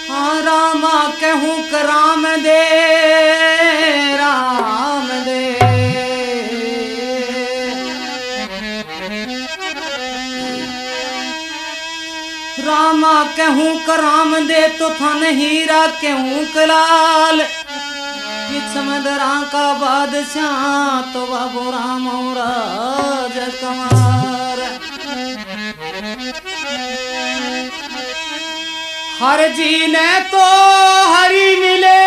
हाँ रामा कहूँ राम दे राम दे। रामा कहूँ राम दे तो थान हीरा कहूँ कलाल। समदरा का बादशाह तो बाबू राम राजकुमार। हर जी ने तो हरि मिले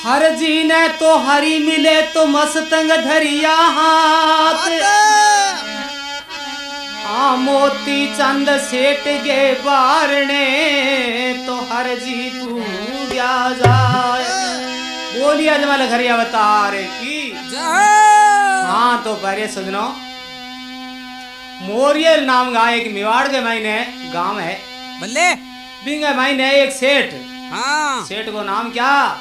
हर जी ने तो हरि मिले तो मस्तंग धरिया हाथ। आ मोती चंद सेठ गे बारने तो हर जी पूजा जाए। बोलिए अजमल घरी अवतार की। हाँ तो पहले सुनो, मोरियल नाम का एक मेवाड़ के मायने गांव है बल्ले। बिंगे मायने एक सेठ। हाँ सेठ को नाम क्या?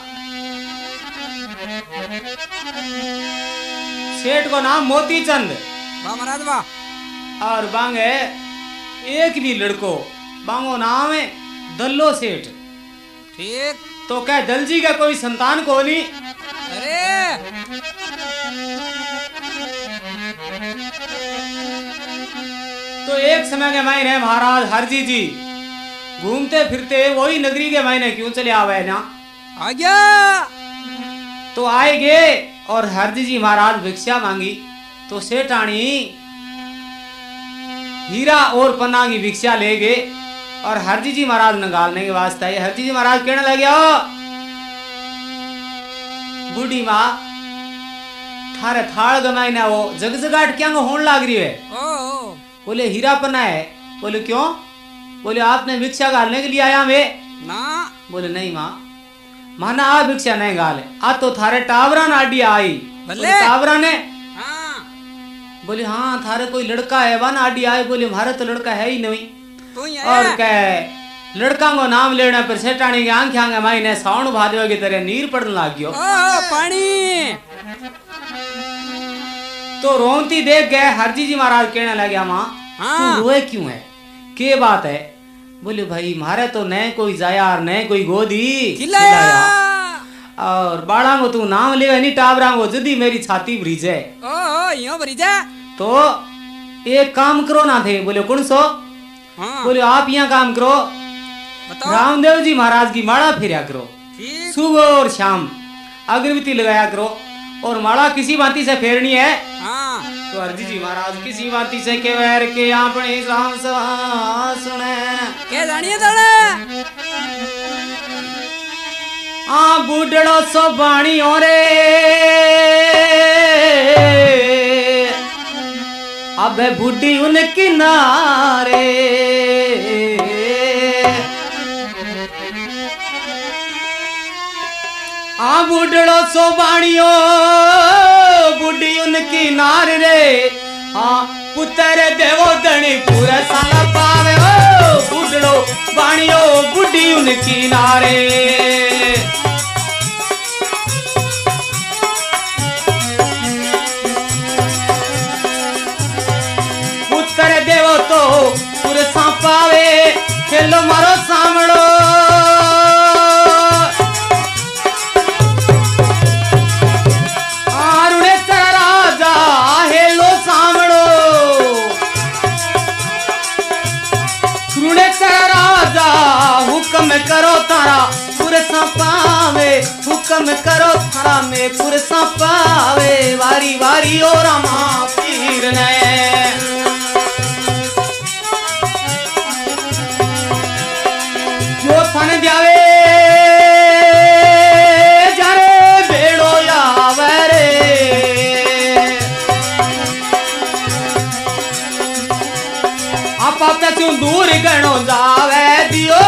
सेठ को नाम मोती चंद। वाह महाराज वाह। और बांगे एक भी लड़को बांगो नाम है दल्लो सेठ। ठीक। तो क्या दलजी का कोई संतान को नहीं? अरे तो एक समय के मायने महाराज हरजी जी घूमते फिरते वही नगरी के मायने क्यों चले आवे ना? आ गया। तो आए गए और हरजी जी महाराज भिक्षा मांगी। तो सेठानी हीरा और पन्ना की भिक्षा ले गए और हरजी जी महाराज नगालने के वास्ते आए। हरजी जी महाराज कहने लगे, बूढ़ी माँ थारे थाल गमाई ना वो जगजगाट क्या होने लाग रही है? बोले हीरा पन्ना है। बोले क्यों? बोले आपने भिक्षा गालने के लिए आया मैं ना। बोले नहीं माँ, माना आ भिक्षा नहीं गाले आ तो थारे टावरा नाडी आई। बोले टावरा ने? बोले हाँ थारे कोई लड़का है वन आडी आए। बोले हमारा तो लड़का है ही नहीं। तू ही और कह लड़का को नाम लेने पर सेठानी की आंखें माई साउंड भादवे की तरह नीर पड़ने लग गयो। पानी। तो रोंती देख गए हरजी जी महाराज कहने लगे, माँ तू रोए क्यों है, के बात है? बोले भाई मारे तो न कोई जाया न कोई गोदी खिलाया और बाड़ा को तू नाम ले नहीं टावरा को जदी मेरी छाती भरीजे। यो भरीजा। तो एक काम करो ना थे। बोले कौन सो? बोले आप यहाँ काम करो, रामदेव जी महाराज की माला फेरा करो, सुबह और शाम अगरबत्ती लगाया करो और माला किसी बाती से फेरनी है। तो हरजी जी महाराज किसी बाती से के वैर के अपने राम सभा सुने के जानिए दड़े। आ बूढ़ो सो बाणी रे अब बूढ़ी उनकी नारे। आ बूढ़ो सो बाणियो बूढ़ी उनकी नार रे। हाँ पुत्र देवो दणी पूरा साला पावे हो बूढ़ो बाणियो बूढ़ी उनकी नारे। पुत्र देवो तो पूरा पावे खेलो मारो सामड़ो। हुक्म करो तारा पुरसा पावे, हुक्म करो थारा में पुरसा पावे। वारी वारी ओ रामा पीर ने जो थन द्यावे जारे बेड़ो यावे रे। आप आपका क्यों दूर गणो जावे दियो,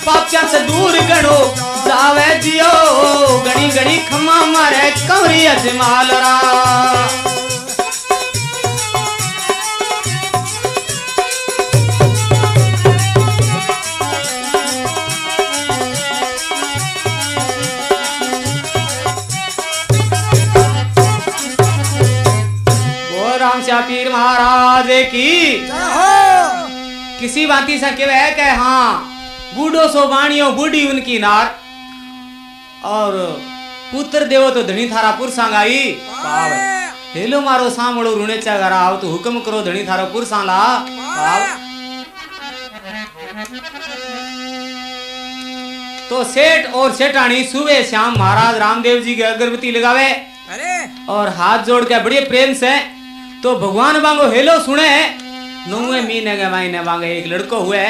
पाप्या से दूर गणो जावे दियो। गणी गणी खमा मारे कवरी अजमाल रा। श्या पीर महाराज की। किसी बाती से कहे है कि हाँ बूढ़ो सो बाणियो बूढ़ी उनकी नार और पुत्र देवो तो धनी थारा पुरसांगाई। हेलो मारो सामड़ो रुणे चागारा आओ तो हुक्म करो धनी थारो पुरसांला। तो सेठ और सेठानी सुबह शाम महाराज रामदेव जी के अगरबत्ती लगावे और हाथ जोड़ के बड़े प्रेम से तो भगवान बांगो हेलो सुने। नौवे महीने के महीने बांगे एक लड़को हुए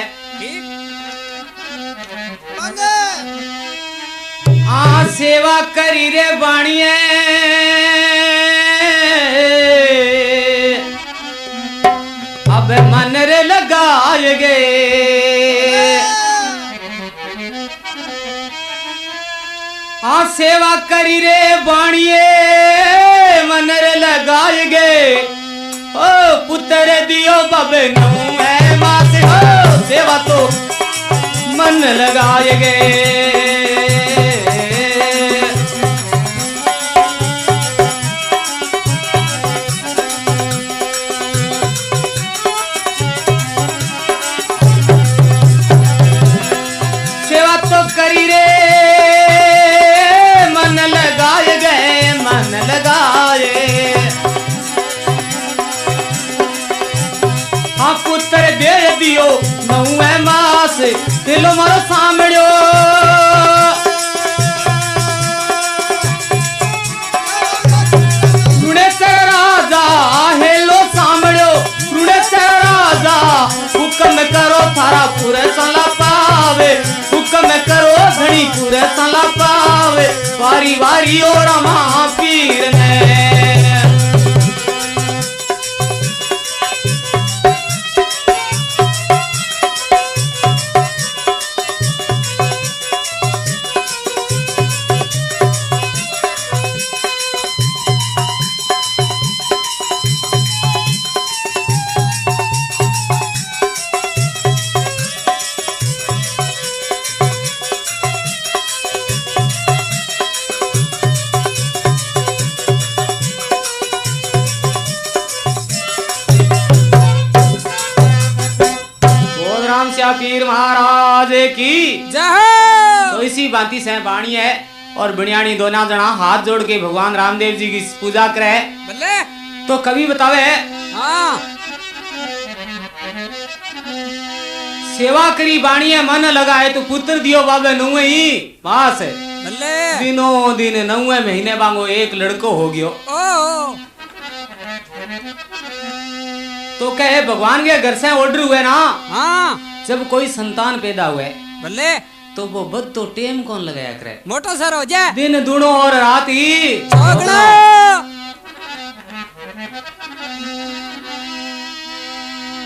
आ सेवा करी रे बाणिए अब मन रे लगाए गे। आ सेवा करी रे बाणिए मन रे लगाए गे। ओ पुत्र दियो बबे नौ है मां से हो सेवा तो मन लगाए गे। करी रे मन लगाए गए मन लगाए। हाँ पुत्र दे दियो नौवे मास दिलो मारो सामड़ो। रुड़े से राजा हेलो सामड़ो रुड़े से राजा हुक्म करो थारा पूरे सला पावे। हुक्म करो धनी पूरे सला पावे वारी वारी और महापीर ने। पीर महाराज की जय। तो इसी बाती से बाणी है और बनियाणी दोना जना हाथ जोड़ के भगवान रामदेव जी की पूजा करे। तो कवि बतावे हाँ। सेवा करी बाणी है मन लगाए तो पुत्र दियो बाबे नौवे ही पास है दिनों दिन नौवे महीने बांगो एक लड़को हो गयो। तो कहे भगवान के घर से ऑर्डर हुए ना हाँ। जब कोई संतान पैदा हुए बल्ले तो वो बद तो टेम कौन लगाया करे मोटो सर हो जाए दिन दुनो और रात ही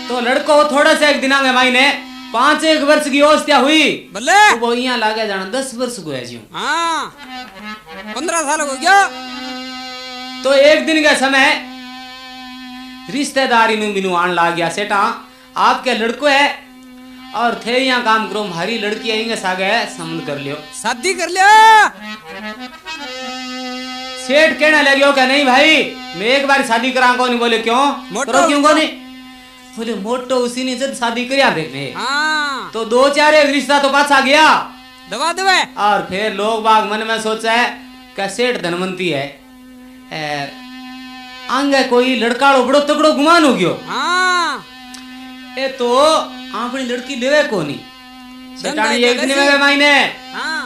तो लड़को थोड़ा सा एक दिना में माई ने 5-1 वर्ष की अवस्था हुई बल्ले तो वो यहाँ लागे जाना 10 वर्ष को है जी हाँ 15 साल हो गया। तो एक दिन का समय रिश्तेदारी नु बिनु आन लाग गया सेठा आपके लड़को है और थे यहाँ काम करो हमारी लड़की आएंगे सागे संबंध कर लियो शादी कर लियो। सेठ कहने लगे क्या नहीं भाई मैं एक बार शादी करा को नहीं। बोले क्यों मोटो क्यों को नहीं। बोले मोटो उसी ने जब शादी करिया देखने हाँ। तो 2-4 एक रिश्ता तो पाछा गया दबा दबे और फिर लोग बाग मन में सोचा है क्या सेठ धनवंती है आंगे कोई लड़का बड़ो तगड़ो गुमान हो गयो हाँ। ए तो अपनी लड़की लेवे को नहीं सेठानी एक दिन में मायने हाँ।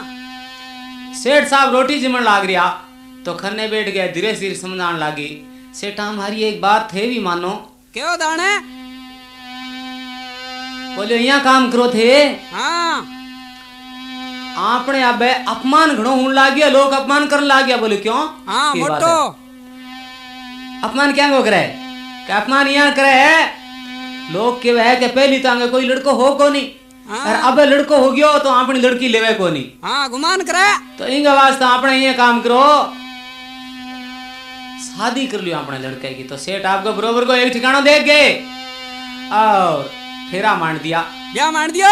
सेठ साहब रोटी जिमन लाग रिया तो खन्ने बैठ गया धीरे धीरे समझान लागी सेठा हमारी एक बात थे भी मानो क्यों दाने। बोले यहाँ काम करो थे हाँ। आपने अब अपमान घणो होने लाग गया लोग अपमान करने लाग गया। बोले क्यों हाँ मोटो अपमान क्या को करे क्या अपमान यहाँ करे है लोग के वह के पहली तो आगे कोई लड़को हो को नहीं हाँ। और अब लड़को हो गयो तो अपनी लड़की लेवे को नहीं हाँ गुमान करे तो इंगे वास्ते आपने ये काम करो शादी कर लियो अपने लड़के की। तो सेठ आपको बरोबर को एक ठिकाना देख गए और फेरा मान दिया क्या मान दिया।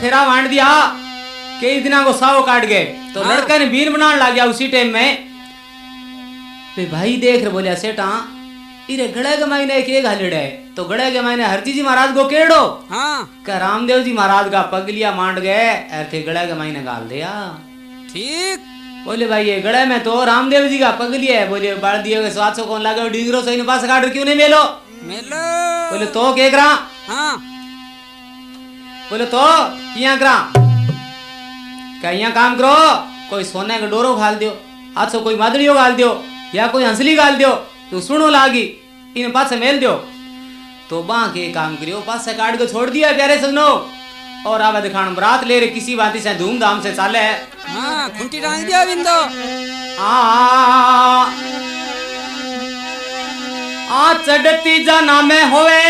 फेरा बांट दिया, कई दिना को साव काट गए। तो लड़का ने बीन बनाने लग गया उसी टाइम में। भाई देख रहे बोलिया सेठा इरे गड़े के मायने एक हालिड़ है, तो गड़े के मायने हरजी जी महाराज को केड़ो का रामदेव जी महाराज का पगलिया मांड गए ऐसे गड़े के मायने गाल दिया। ठीक बोले भाई ये गड़े में तो रामदेव जी का पगलिया है। बोले बाढ़ दिए स्वाद सो कौन लगे डिंगरो सही पास काट क्यों नहीं मेलो मेलो। बोले तो के करा बोले तो किया करा क्या काम करो, कोई सोने का डोरो घाल दियो, आज सो कोई मादड़ियो घाल दियो या कोई हंसली घाल दियो तो सुनो लागी इन पास मेल दियो। तो बां के काम करियो पास से काट के छोड़ दिया प्यारे सजनो। और आवा दिखान बरात ले रे किसी बात से धूमधाम से चाले है। खुंटी टांग दिया बिंदो आ चढ़ती जाना में होवे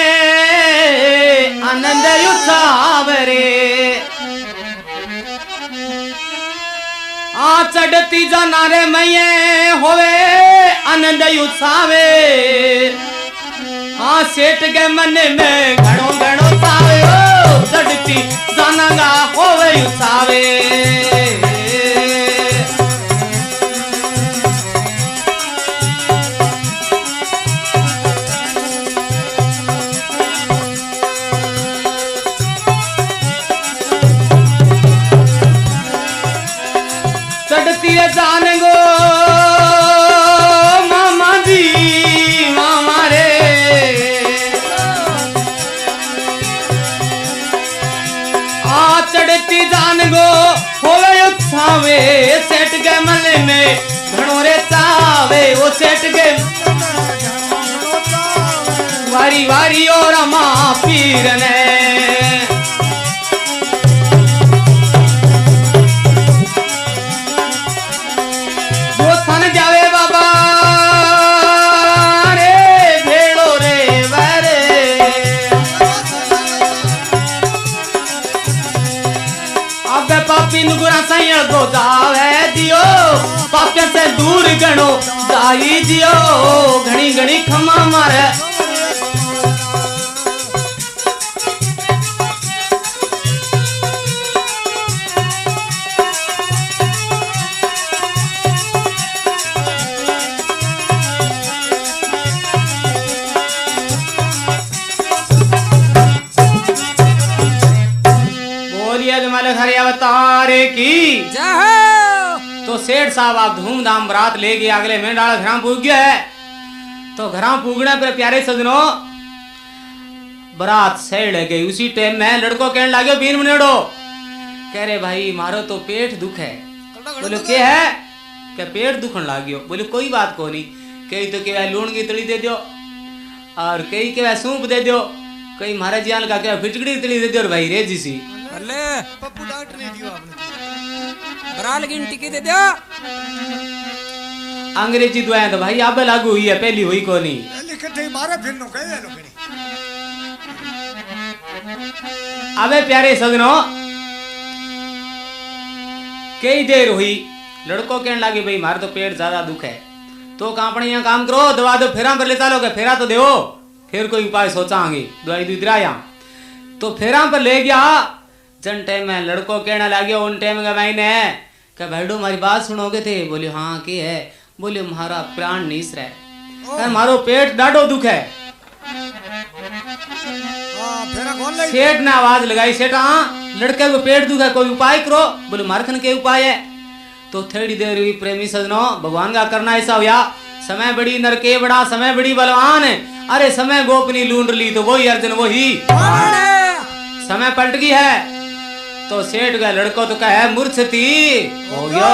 आनंद उत्साह रे, आ चढ़ती जाना रे मैये होवे आनंद उत्सावे। हाँ सेठ के मन में घणो घणो सावे ओ चढ़ती जाना गा होवे उत्सावे। चढ़ती जान गो मामा जी मामा रे, आ चढ़ती जान गो होवे उत्सावे। सेठ के मन में घणो रे चावे वो सेठ के वारी वारी और मां पीर ने जावे बाबा रे भेड़ो रे वरे। अब पापी नुगुरा सैया को जावे दियो, पापे से दूर गणो जाई दियो। घणी घणी खमा मारे अवतारे की। तो सेठ साहब आप धूमधाम बरात ले गए, अगले मेंढाला घर पूग गया है। तो घर पूगने पर प्यारे सजनों बरात सेड़ गई। उसी टाइम में लड़को कहने लगे बीन मनेड़ो, कह रहे भाई मारो तो पेट दुख है। बोले क्या है, क्या पेट दुखन लागियो। बोले कोई बात को नहीं, कई तो क्या लूण की तली दे दो और कई क्या सूप दे दो, कई महाराज जान का क्या फिटकड़ी तली दे दो। भाई रे जी सी पप्पू डॉक्टर ने दियो आपने बराल गिन टिकी दे दियो। अंग्रेजी दवाएं तो भाई अब लागू हुई है, पहली हुई को नहीं। पहले कटे मारे फिर नो कहे लो कनी। अबे प्यारे सजनों कई देर हुई, लड़को कहने लगे भाई मारे तो पेट ज्यादा दुख है, तो कांपणे यहाँ काम करो दवा दो फेरा पर ले चलो। के फेरा तो दो, फिर कोई उपाय सोचांगे दवाई दी दिराया। तो फेरा पर ले गया। जन टाइम में लड़को कहने लगे उन टाइम का मैंने क्या भाईडो हमारी बात सुनोगे थे। बोले हाँ के है। बोले हमारा प्राण नीस रहे, मारो पेट डाडो दुख है। सेठ ने आवाज लगाई, सेठ हाँ लड़के को पेट दुख है, कोई उपाय करो। बोले मारखन के उपाय है। तो थोड़ी देर हुई प्रेमी सजनों, भगवान का करना ऐसा हुआ, समय बड़ी नरके बड़ा समय बड़ी बलवान। अरे समय गोपनी लूंड ली तो वही अर्जुन वही समय पलट गई है। तो सेठ का लड़को तो कहे मूर्छती हो गया।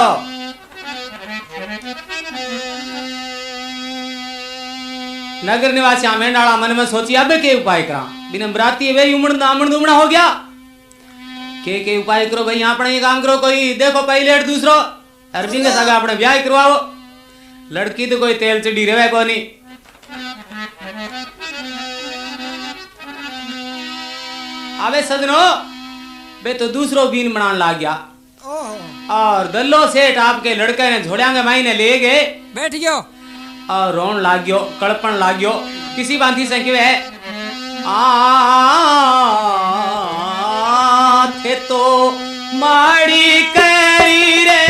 नगर निवासी मेंढाला मन में सोची अब के उपाय करा, बिना बराती वे उमड़ दामण दुमड़ा हो गया। के उपाय करो भाई, अपने ये काम करो, कोई देखो पायलट दूसरो अरबी के सगा अपने ब्याह करवाओ। लड़की तो कोई तेल चढ़ी रहे को नहीं। अबे सजनो बे तो दूसरो बीन बनाने लग गया। और दल्लो सेठ आपके लड़के ने झोड़ियांगे माई ने ले गए, बैठ गयो और रोन लाग गयो, कड़पन लाग गयो। किसी बांधी से क्यों है थे तो माड़ी करी रे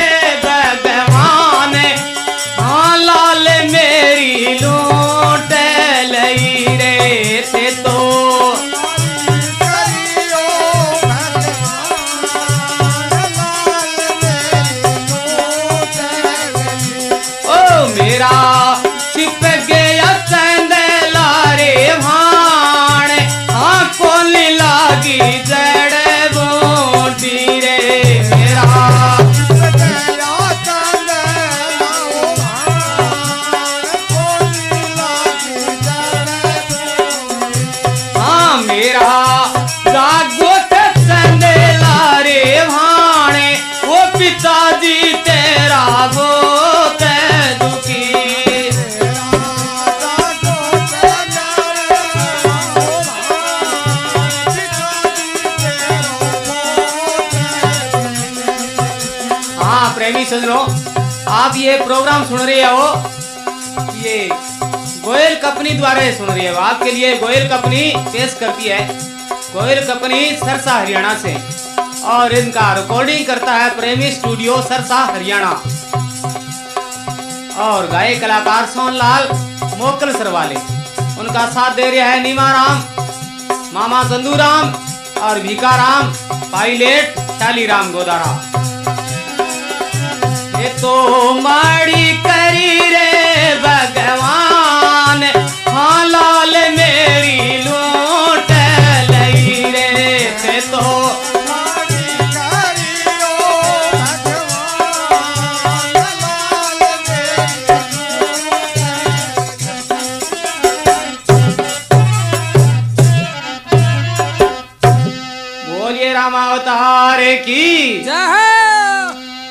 भगवान हाँ लाल मेरी लूट लई रे थे तो मेरा छिप गया चंदेला रे भाण हाँ कौन लागी जड़ बूटी रे मेरा हाँ मेरा जागो चंदेला रे भाणे वो पिताजी तेरा वो प्रेमी सजनों, आप ये प्रोग्राम सुन रहे हो, ये गोयल कंपनी द्वारा सुन रहे हो। आपके लिए गोयल कंपनी पेश करती है, गोयल कंपनी सरसा हरियाणा से, और इनका रिकॉर्डिंग करता है प्रेमी स्टूडियो सरसा हरियाणा। और गायक कलाकार सोनलाल मोकल सरवाले, उनका साथ दे रहा है नीमाराम, मामा संधूराम और भीकाराम, पायलट शालीराम गोदारा। तो माड़ी करी रे भगवान हाँ लाल मेरी लूट लई रे थे तो माड़ी करी रो भगवान लाल मेरी बोलिए रामावतार की जय।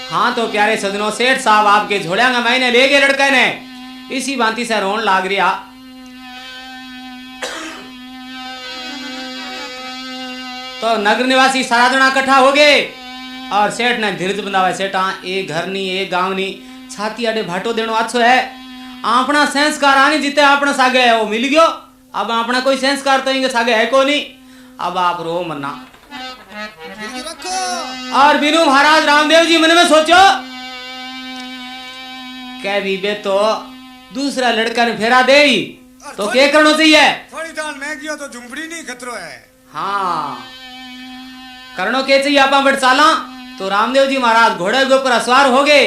हाँ तो प्यारे सजनों, सेठ साहब आपके झोड़ियांगा मैंने ले गए लड़के ने, इसी भांति से रोन लाग रिया। तो नगर निवासी सारा जना इकट्ठा हो गए और सेठ ने धीरज बंधावा, सेठ एक घर नहीं एक गांव नहीं, छाती आडे भाटो देनो अच्छो है, अपना संस्कार आनी जिते अपना सागे है वो मिल गयो, अब अपना कोई संस्कार तो इंगे सागे है को नहीं, अब आप रो मरना। और बिनु महाराज रामदेव जी मन में सोचो कह भी बे तो दूसरा लड़का ने फेरा दे तो क्या करना चाहिए, थोड़ी दाल मैं गयो तो झुंपड़ी नहीं खतरो है। हाँ करनो के चाहिए आपा बट चाला। तो रामदेव जी महाराज घोड़े के ऊपर सवार हो गए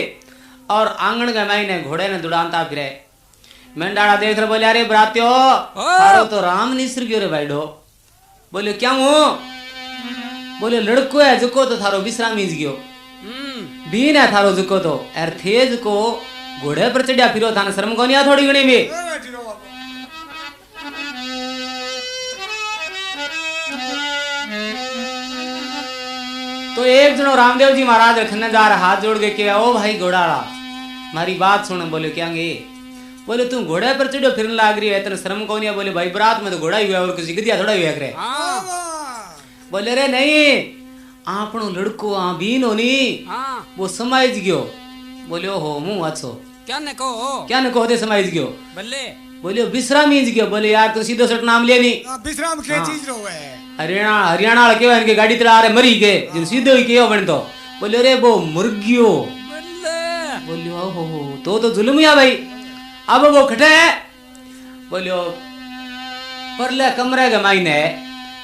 और आंगन के मायने घोड़े ने दुड़ानता फिरे। मेंढाड़ा देख रहे बोले अरे बरात्यो थारो तो राम निसर गयो रे भाईडो। बोले क्या हूँ, बोले लड़को है जुको तो थारो विश्राम मीज गयो, बीन है थारो जुको तो एर थेज को घोड़े पर चढ़िया फिरो थाने शर्म को नहीं आ थोड़ी घणी में। तो एक जनो रामदेव जी महाराज रखने जा रहा, हाथ जोड़ के क्या ओ भाई घोड़ाड़ा मारी बात सुन। बोले क्या गे, बोले तू घोड़े पर चढ़ो फिरने लाग रही है तेरे शर्म को नहीं। बोले भाई बरात में तो घोड़ा ही हुआ और किसी गदिया थोड़ा हुआ करे। बोले रे नहीं आपनो लड़को आ बीन होनी वो समाज गयो। बोले ओहो मुंह अच्छो क्या ने कहो दे समाज गयो। बोले विश्राम मीज गयो। बोले यार तू सीधो सट नाम ले नी विश्राम के चीज रो है हरियाणा वाला केवा इनके गाड़ी चला रहे मरी के जिन सीधो ही केयो बन। तो बोले रे वो मुर्गियो। बोले ओहो तो जुल्म या भाई। अब वो खटे बोलियो परले कमरे के मायने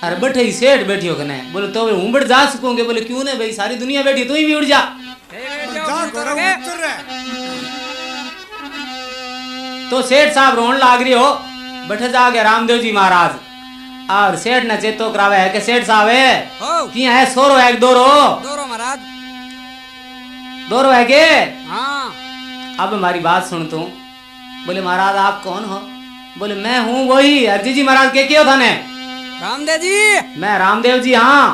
अरे बैठे ही सेठ बैठियो कने। बोले तो हूं बढ़ जा सकूंगे। बोले क्यों नहीं भाई सारी दुनिया बैठी तू ही भी उड़ जा। तो सेठ साहब रोन लाग रही हो बैठे जागे रामदेव जी महाराज और सेठ ने चेतो करावे है कि सेठ साहब है कि है सोरो है दोरो महाराज दोरो है के। हाँ अब हमारी बात सुन तू। बोले महाराज आप कौन हो। बोले मैं हूँ वही अर्जी जी महाराज के क्यों था ने रामदेव जी। मैं रामदेव जी हाँ।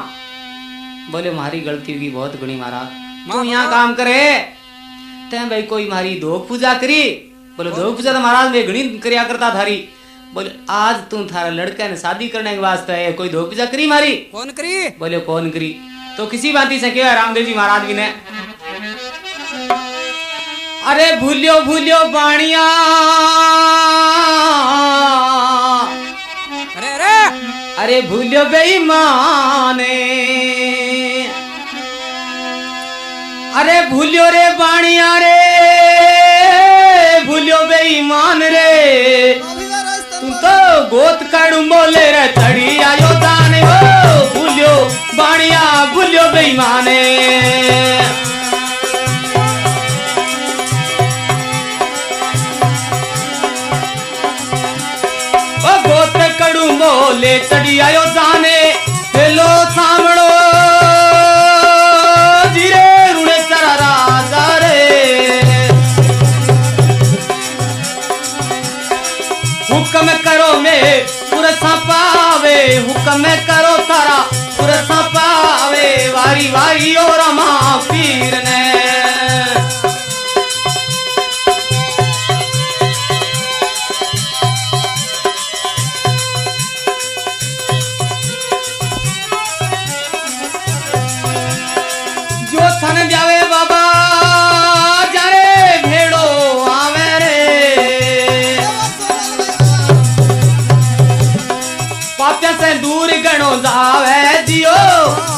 बोले हमारी गलती होगी बहुत बड़ी महाराज, तू यहाँ काम करे ते भाई कोई हमारी धोक पूजा करी। बोले धोक पूजा तो महाराज मैं घनी करिया करता थारी। बोले आज तू थारा लड़का ने शादी करने के वास्ते है कोई धोक पूजा करी मारी। कौन करी। बोले कौन करी। तो किसी बात से क्या रामदेव जी महाराज भी ने अरे भूलियो भूलियो बाणिया अरे भूलियो बेईमाने भूलियो रे बाणिया रे भूलियो बेईमान रे तू तो गोत काड़ू बोले रे तड़ी आयो दाने हो भूलियो बाणिया भूलियो बेईमाने ओ गोत काड़ू बोले तड़ी आयो दाने हेलो सामड़ो जीरे रुणे चरा राजा रे हुक्म करो में पुरसा पावे हुक्म करो तारा पुरसा पावे वारी वारी और रमा पीर ने जो थन जावे बाबा जारे भेड़ो आवे रे पापिया से दूर गणो जावे दियो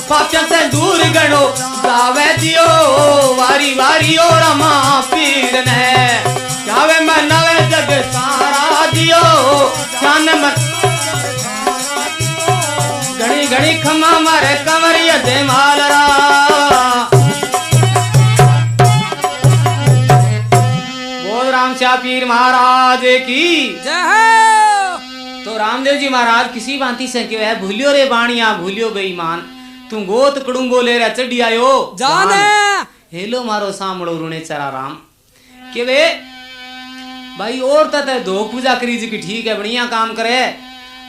पापिया से दूर गणो जावे दियो वारी वारी और रमा पीर ने जावे मनावे जग सारा दियो जान मत घड़ी घड़ी खमा मारे कमरिया दे मालरा बोल राम श्या पीर महाराज की जय हो। तो रामदेव जी महाराज किसी भांति से क्यों है भूलियो रे बाणिया भूलियो बेईमान तू गोत कड़ूंगो ले रे चढ़ी आयो जाने हेलो मारो सामड़ो रुणे चरा राम के वे भाई और तते धोख पूजा करी जी की ठीक है बढ़िया काम करे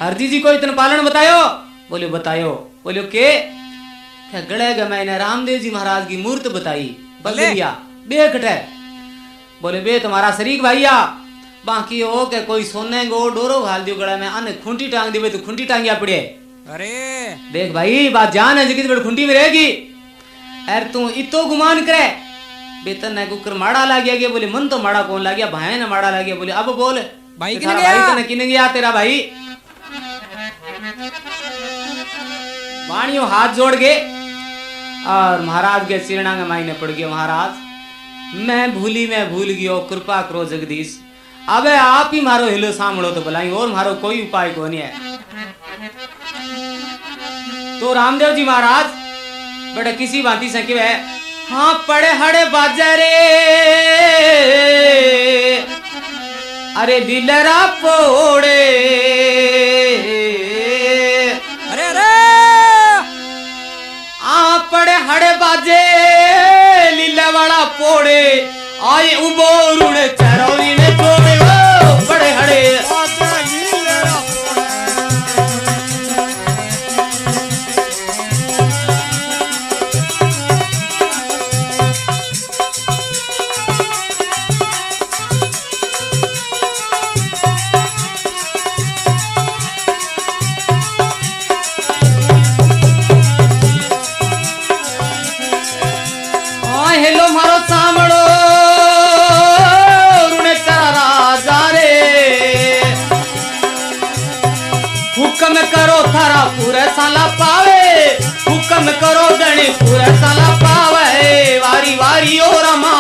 हरजी जी को इतने पालन बतायो बोले बतायो बोले के क्या गड़े गए मैंने रामदेव जी महाराज की मूर्त बताई बल्लिया बेकट है बोले बे तुम्हारा शरीक भैया बाकी हो के कोई सोने गो डोरो घाल दियो गड़ा में अन खुंटी टांग दी तो खुंटी टांगिया पड़े अरे देख भाई बात जान है जितनी बड़ी खुंटी में रहेगी अरे तू इतो गुमान करे बेतन ने कुकर माड़ा ला गया बोले मन तो माड़ा कौन ला गया भाई ने माड़ा ला गया बोले अब बोल भाई तेरा भाई तने किने गया तेरा भाई वाणियों हाथ जोड़ के और महाराज के सिरना के मायने पड़ गए महाराज मैं भूल गयो कृपा करो जगदीश अबे आप ही मारो हिलो सामड़ो तो भलाई और मारो कोई उपाय को नहीं है तो रामदेव जी महाराज बड़े किसी बाती से क्यों है हाँ पड़े हड़े बाजा रे अरे दिलरा पोड़े अरे अरे आ पड़े हड़े बाजे लीला वाला पोड़े आए उबो रुड़े चरौरी ने छोड़े ओ बड़े हड़े हेलो मारो सामड़ो रुणे चरा राजा रे हुक्म करो थारा पूरे साला पावे हुक्म करो गणी पूरे साला पावे वारी वारी ओ रमा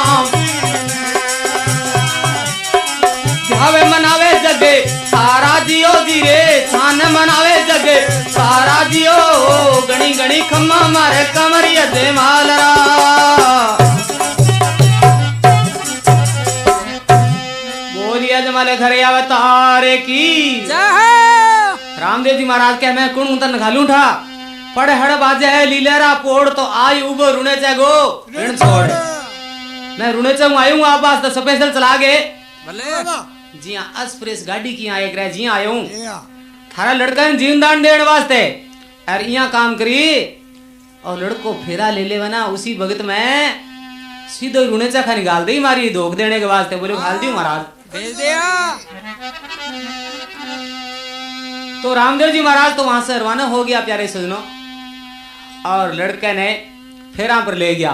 ध्यावे मनावे जगे सारा जियो धीरे छान मनावे जगे सारा जियो गणी गणी खम्मा मारे कमरिया दे मालरा जमाले घरे अवतारे की रामदेव जी महाराज के मैं कुण तन घालू ठा पड़े हड़ बाजे है लीलेरा पोड़ तो आई उबो रुने चे गो ऋण छोड़ मैं रुने चे आयू आप पास तो स्पेशल चला गए जी हाँ एक्सप्रेस गाड़ी की आए करे जी आयो थारा लड़का ने जीवनदान देने वास्ते और यहाँ काम करी और लड़को फेरा ले ले बना उसी भगत में सीधो रुने चा खानी गाल दी मारी धोख देने के वास्ते बोले घाल दी महाराज भेज दिया तो रामदेव जी महाराज तो वहां से रवाना हो गया प्यारे सजनों और लड़के ने फेरा पर ले गया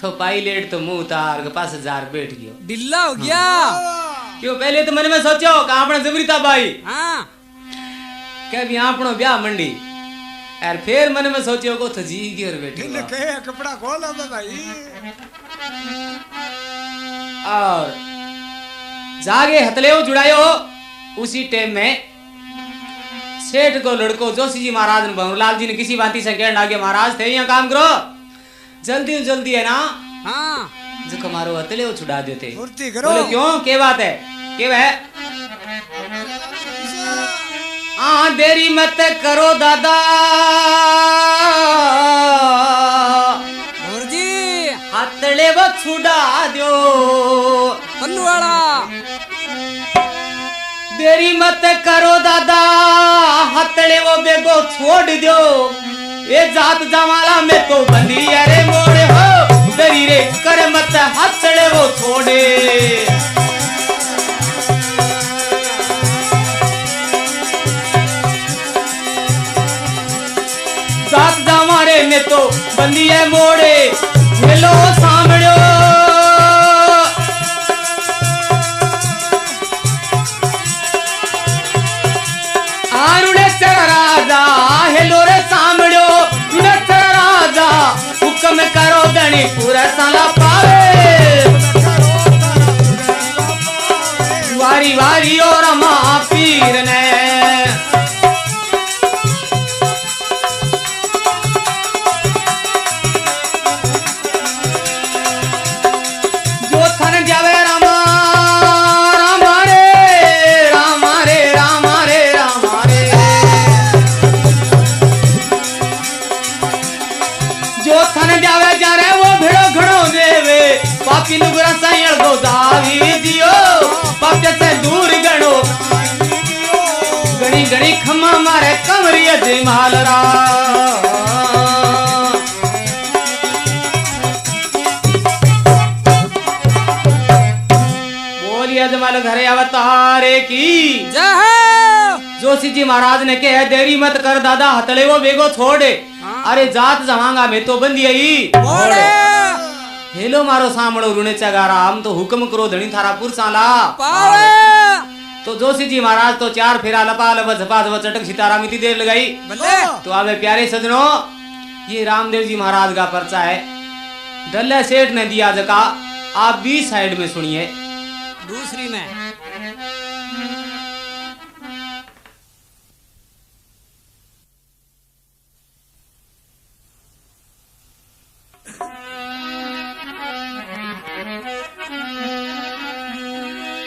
तो पायलट तो मुंह उतार के पास जार बैठ गयो डिल्ला हो गया क्यों पहले तो मन में सोचो कि आपने जबरीता भाई हाँ क्या भी आपनो ब्याह मंडी यार फिर मन में सोचियो को तो जी गिर बैठे इन्हें कहे कपड़ा खोल अब भाई और जागे हथले जुड़ायो। उसी टाइम में सेठ को लड़को जोशी जी महाराज ने भंवरलाल जी ने किसी बाती से कहने लगे महाराज थे यहाँ काम करो जल्दी जल्दी है ना। हाँ जो मारो हथले छुड़ा देते फुर्ती करो। बोले क्यों क्या बात है क्या है। हाँ देरी मत करो दादा और जी हथले वो छुड़ा दो पन्नू वाला देरी मत करो दादा हथले वो बेगो छोड़ दो ये जात जमाला में तो बंदी अरे मोड़े हो देरी रे कर मत हथले वो छोड़े। जात जमारे में तो बंदी है मोड़े हेलो सामड़ो राजा हेलो रे सामड़ो राजा हुक्म करो गणी पूरा साला पावे वारी वारी और माँ पीर ने जो थन जावे रामा रामा रे रामा रे रामा रे रामा रे जो थन जावे जा रे वो भिड़ो घड़ो देवे पापी नुगरा साइल को दावी दियो पापे से दूर गणो गणी गणी खम्मा मारे कमरिया जमाल रा बोलिए जमाल घरे अवतारे की जय जोशी जी महाराज ने कहे देरी मत कर दादा हथले वो बेगो छोड़े। अरे जात जमांगा में तो बंदी आई मोड़े हेलो मारो सामड़ो रुने चगारा हम तो हुक्म करो धनी थारा पुरसाला पावे तो जोशी जी महाराज तो चार फेरा लपा लप झपा झपा चटक सितारा में इतनी देर लगाई। बल्ले तो आवे प्यारे सजनों ये रामदेव जी महाराज का पर्चा है डल्ला सेठ ने दिया जका आप भी साइड में सुनिए। दूसरी में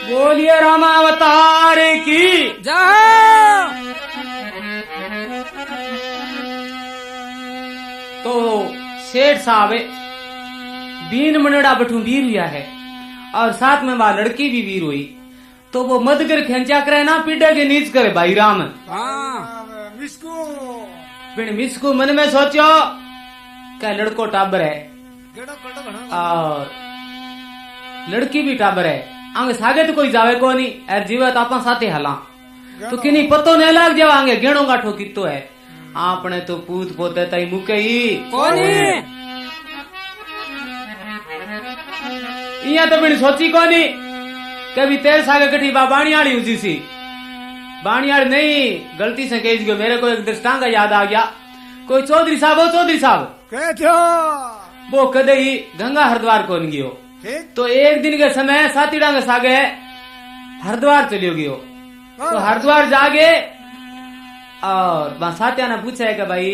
बोलिए रामावतार की जय तो सेठ साहब बीन मनड़ा बठू वीर हुआ है और साथ में वह लड़की भी वीर हुई तो वो मद कर खेचा करे ना पीड़ा के नीच करे भाई राम। हाँ मिसको फिर मिसकू मन में सोचो क्या लड़को टाबर है गेड़ा कटो घणा और लड़की भी टाबर है आगे सागे तो कोई जावे को नहीं यार जीवत आपा साथे हला तो किनी पतो नहीं लाग जावा आगे गेणो गाठो कितो है आपने तो पूत पोते तई मुके ही कोनी इया तो बिन सोची कोनी कभी तेरे सागे कठी बाणियाड़ी उसी सी बाणियाड़ी नहीं गलती से कह गयो मेरे को एक दृष्टांत याद आ गया कोई चौधरी साहब हो चौधरी साहब कह थो वो कदे ही गंगा हरिद्वार कोन गयो ठीक तो एक दिन के समय साथी डांग सागे हरिद्वार चलियो गयो तो हरिद्वार जागे और वहां साथिया ने पूछा है कि भाई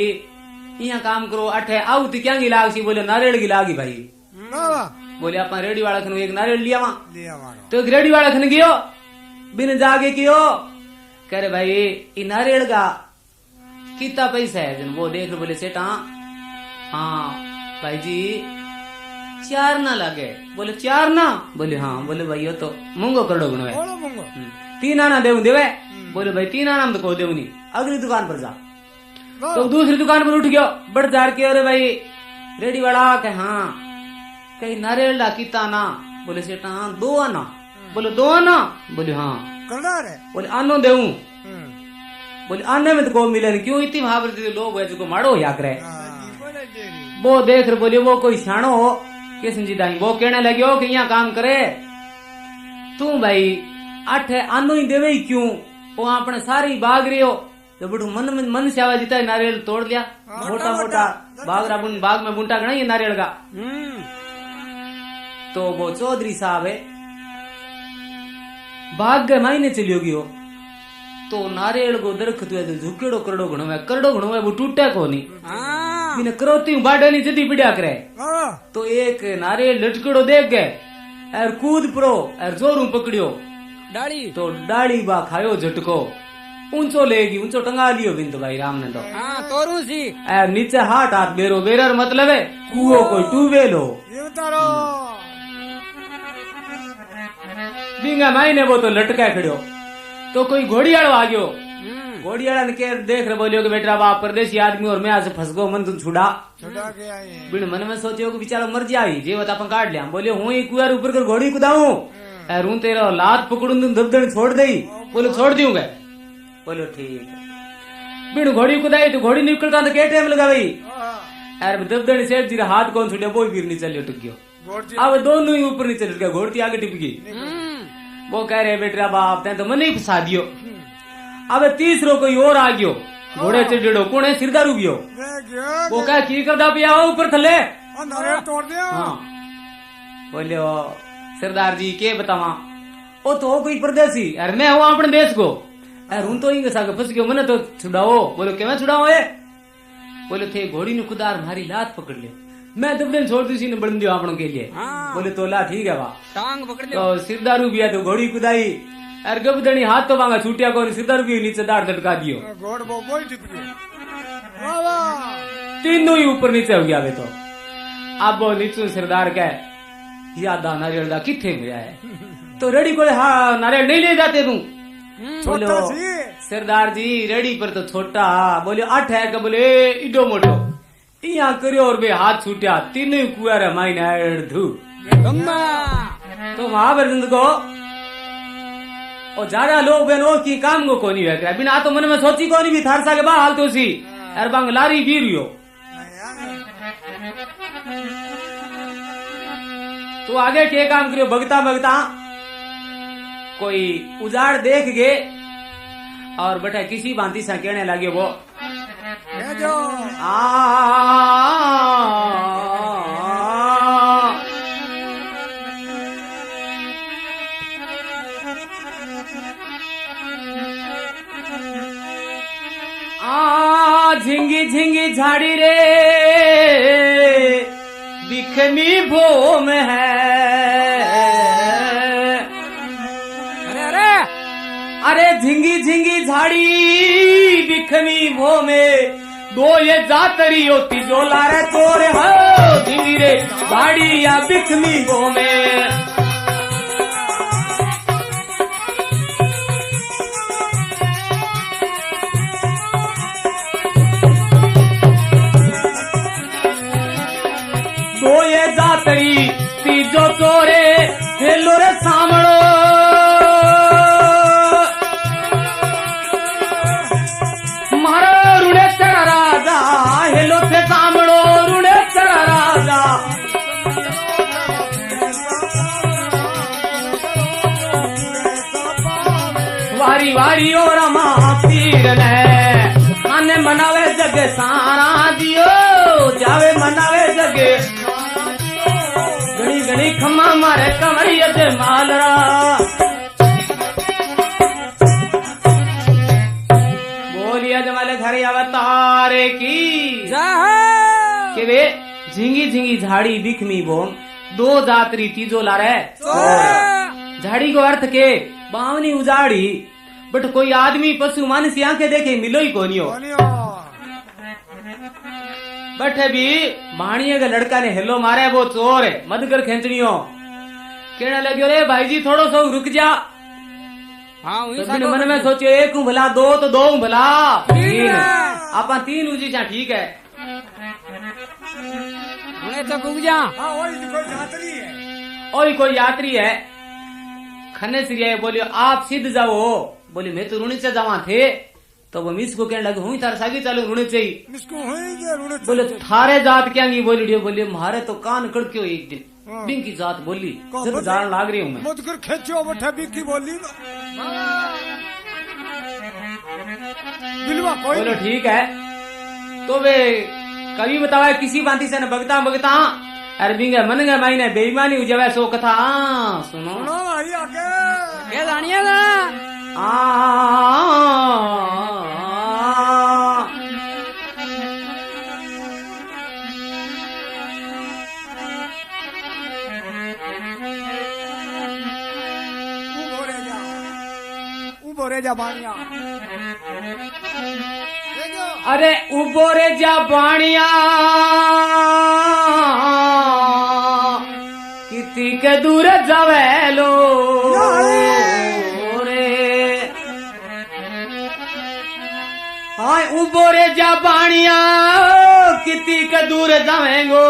यहाँ काम करो अठे आऊ ती क्या गिलाग सी बोले नारियल गिलागी भाई बाबा बोले आप रेडी वाला खन एक नारियल लिया वहां लिया मारो तो एक रेडी वाला खन गयो बिन जागे कियो कह रहे भाई ये नारियल का कितना पैसा है जन वो देख बोले सेठ हाँ भाई जी 4 ना लगे बोले 4 ना बोले हाँ बोले भाई ये तो मूंगो करोड़ो गुणो है बोलो मंगो 3 आना देव देवे बोले भाई 3 आना तो को देव नहीं अगली दुकान पर जा तो दूसरी दुकान पर उठ गयो बढ़ जार के अरे भाई रेडी वाला के हाँ कहीं नारियल ला किता ना बोले सेठ हाँ 2 आना बोले 2 आना बोले हाँ करना रे बोले आनो देऊ बोले आने में तो को मिले नहीं क्यों इतनी भावरती लोग है जो माड़ो या करे वो देख रहे बोले वो कोई सियाणो हो किसन जी दाई वो कहने लगे कि यहाँ काम करे तू भाई 8 आनो ही देवे ही क्यों वो अपने सारी बाग रहे हो तो बड़ू मन से आवाज जीता नारियल तोड़ लिया, मोटा मोटा बाग में बुंटा गणा ये नारियल का। तो वो चौधरी साहब है बाग के मायने चलियो गयो, तो नारियल को दरख्त हुए तो झुकेड़ो करड़ो घणो है वो टूटे को नहीं, बिना करोती बाडे नहीं जदी पिड़िया करे। तो एक नारियल लटकड़ो देख गए और कूद पड़ो और जोरू पकड़ियो डाली, तो डाली बा खायो झटको, ऊंचो लेगी ऊंचो टंगा लियो बिंद भाई राम ने तो तोरू सी और नीचे हाथ बेरो बेरर मतलब है कुओ कोई ट्यूबवेल हो बिंगा माई ने वो तो लटका खड़ो। तो कोई घोड़ियाड़ो आ गयो, घोड़ियाड़ा ने के देख रहे बोलियो कि बेटा बाप परदेसी आदमी और मैं आज फंस गो मन तुम छुड़ा के आए हैं। बिन मन में सोचियो कि बेचारा मर जाई जे बता अपन काट लिया। बोलियो हूं ही कुआर ऊपर कर घोड़ी कुदाऊं और हूं तेरा लात पकड़ूं तुम दबदड़ छोड़ दई। बोलो छोड़ दूंगा। बोलो ठीक। बिन घोड़ी कुदाई तो घोड़ी निकलता तो क्या टाइम लगा भाई यार दबदड़ सेठ जी हाथ कौन छुटे वो गिर नीचे लटक गयो। अब दोनों ही ऊपर नीचे लटक गया, घोड़ी आगे टिप गई। वो कह रहे बेटा बाप तैं तो मन ही फंसा दियो। अब तीसरो कोई और आ गयो, घोड़े चढ़ो कुणे सिरदारू गयो। वो कह की करदा पिया ऊपर थले तोड़ दिया। हाँ बोलियो सरदार जी के बतावा ओ तो कोई परदेसी अरे मैं हूँ अपने देश को अरे हूं तो ही फंस गयो मने तो छुड़ाओ। बोलो क्या मैं छुड़ाओ है। बोले थे घोड़ी ने कुदार मारी लात पकड़ लियो, मैं दबदन छोड़ दी सी ने बन दियो आपनों के लिए। बोले तो ला ठीक है वाह टांग पकड़ लियो। तो सिरदारू भी है तो घोड़ी कुदाई अरे गबदनी हाथ तो मांगा छूटिया को सिरदारू भी नीचे दाढ़ लटका दियो। घोड़ वो कोई टिप गया। वाह वाह तीनों ही ऊपर नीचे हो गया वे तो। अब वो नीचू सरदार कह यादा नारियल दा किथे मिला है तो रेडी को हाँ नारियल नहीं ले जाते तू। बोलो सरदार जी रेडी पर तो छोटा। बोले 8 है का बोले इडो मोटो यहाँ करियो और बे हाथ छूटिया तीनों ही कुआर माइने धू। तो महाभारत को और ज्यादा लोग बहनों की काम को कोनी है बिना तो मन में सोची कोनी भी थारसा के बाद हाल तो सी अर बांग लारी भी रियो। तो आगे के काम करियो भगता भगता कोई उजाड़ देख गए और बेटा किसी भांति से कहने लगे वो झिंगी झिंगी झाड़ी रे बिखमी भोम है। अरे झिंगी झिंगी झाड़ी बिखमी भो में दो ये जातरी होती जो लारे चोर हो झिंगी रे झाड़ी या बिखमी भो में। दो ये जातरी तीजो चोरे हेलो रे सामड़ो हेलो थे सामड़ो रुड़े चरा राजा। वारी वारी और पीर ने आने मनावे जग सारा दियो जावे मनावे जग घड़ी घड़ी खम्मा मारे कमरिया दे मालरा। बोलिया जमाले घर अवतारे की के वे झिंगी झिंगी झाड़ी बिखमी बोम दो जातरी तीजो ला रहे झाड़ी को अर्थ के बावनी उजाड़ी बट कोई आदमी पशु मानसी आंखें देखे मिलो ही कोनी हो। बट भी भाणिये का लड़का ने हेलो मारे वो चोर है मत कर खेचनी हो कहने लगे रे भाई जी थोड़ो सो रुक जा। तो मन में सोचे एक हूँ भला दो तो दो हूँ भला तीन आपा तीन उजी जा ठीक है। तो बुक जा और कोई यात्री है खने श्री बोलियो आप सिद्ध जाओ। बोले मैं तो रुणी से जावा थे तो वो मिस को कहने लगे हुई तार सागी चालू रुणी चाहिए। बोले थारे जात क्या बोली बोले मारे तो कान कड़क्यो एक दिन बिंकी जात बोली जब जान लाग रही हूँ मैं खेचो बैठा बिंकी बोली बिलवा कोई बोलो ठीक है। तो वे कवि बतावा किसी बाती से न भगता भगता अरबी के मन गए मायने बेईमानी उजवे सो कथा सुनो सुनो भाई आगे ये जानिएगा उबो रे जा बानिया अरे उबो रे जा बाणिया किती के दूर जावे लो रे हाय उबो रे जा बाणिया किती के दूर जावेंगो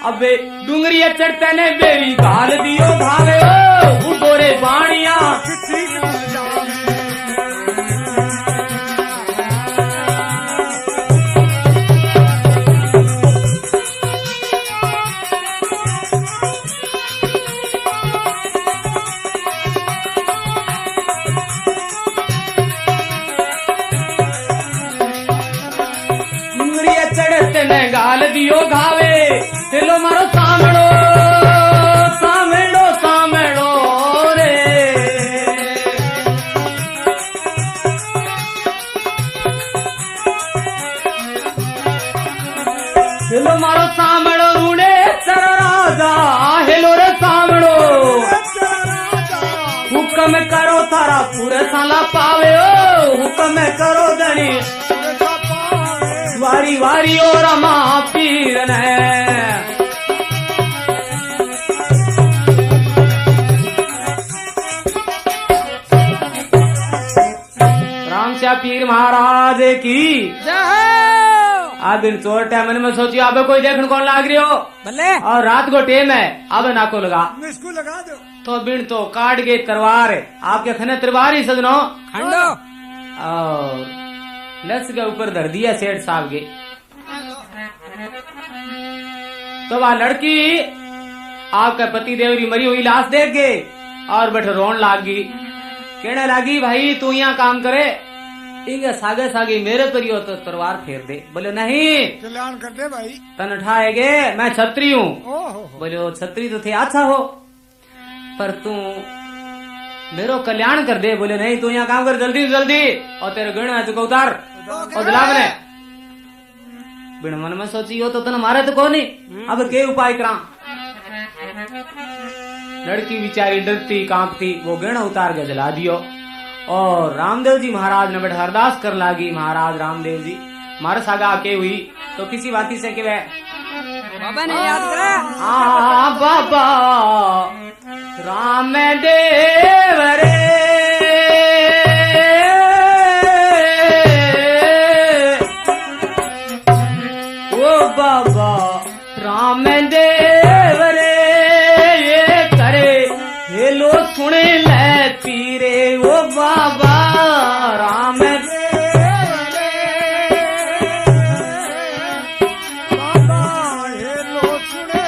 अबे डूंगरी चढ़ते ने बेरी घाल दियो भावे उबो रे बाणिया गाल दियो घावे तिलो मारो सामड़ो सामड़ो सामड़ो रे तिलो मारो सामड़ो रूड़े चर राजा हेलो रे सामड़ो हुक्म करो थारा पूरे साला पावे ओ हुक्म करो दणी वारी वारी ओ रमा पीर ने रामश्या पीर महाराज की दिन चोरटा मन में सोचियो अब कोई देखने कौन लाग रही हो भले और रात को टेम है अब नाको लगा इसको लगा दो तो बिन तो काट गए तलवार आपके खने तलवार ही सजनो खंडो और लस के ऊपर धर दिया सेठ साहब के। तो वह लड़की आपका पति देवरी मरी हुई लाश देख के और बैठे रोन लागी कहने लगी भाई तू यहाँ काम करे ठीक सागे सागे मेरे पर ही हो तो तलवार फेर दे। बोले नहीं कल्याण कर दे भाई तन उठाएगे मैं छत्री हूँ। बोले वो छत्री तो थे अच्छा हो पर तू मेरो कल्याण कर दे। बोले नहीं तू यहाँ काम कर जल्दी जल्दी और तेरे गण है तो उतार और दिला मैंने बिन मन में सोची हो तो तने मारे तो कौन नहीं अब के उपाय करा। लड़की बिचारी डरती कांपती वो गण उतार के जला दियो और रामदेव जी महाराज ने बैठा अरदास कर लागी महाराज रामदेव जी मारे सागा के हुई तो किसी बाती से के बाबा ने याद करा बाबा राम देव रे बाबा राम देव रे ये करे ये लो सुने ले पीरे वो बाबा राम देव रे बाबा ये लो सुने